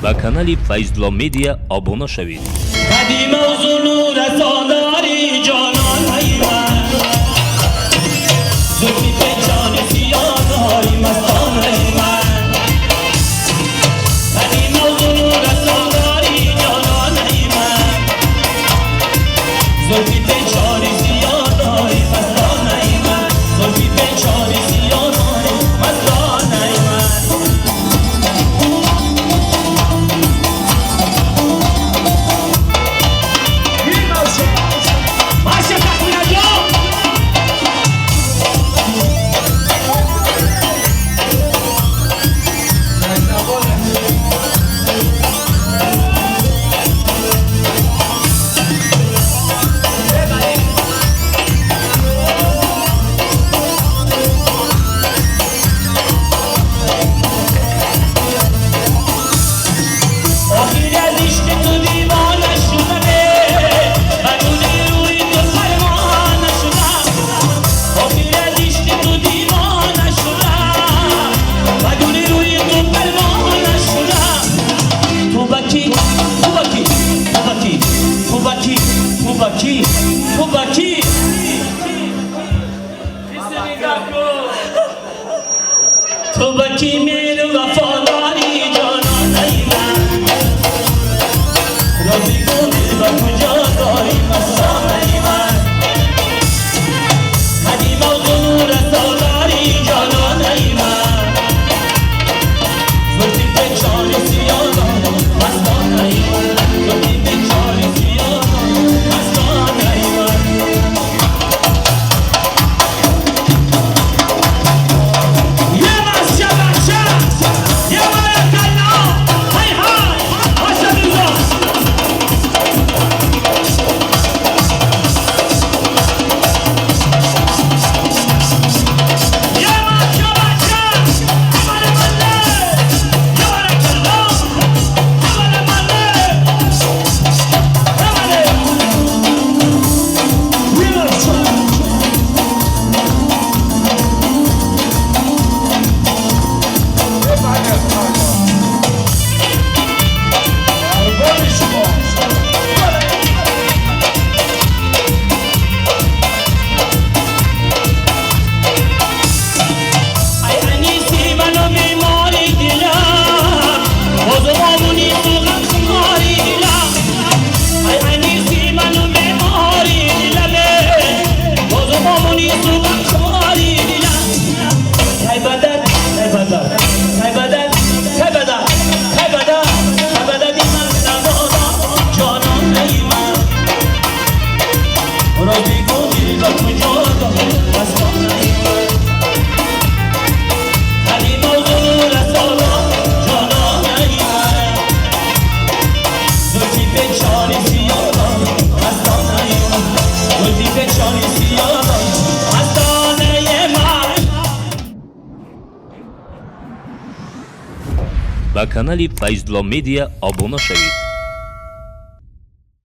ба канали Файзулло Медиа обуна шавед. قدیم و زنور سالاری جانان های من زلفی پیچان سیاه های مستان های من قدیم و زنور سالاری جانان های من زلفی پیچان سیاه های مستان های من زلفی پیچان سیاه های مستان های من تو بکی میرو وفاداری جانان ای من رازی گوی و کجا داری مستان ای من قدیم و غرور سالاری جانان ای من زلفی پیچان سیاه مستان ای من زلفی پیچان سیاه مستان ای من ба канали Файзулло Медиа обуна шавед.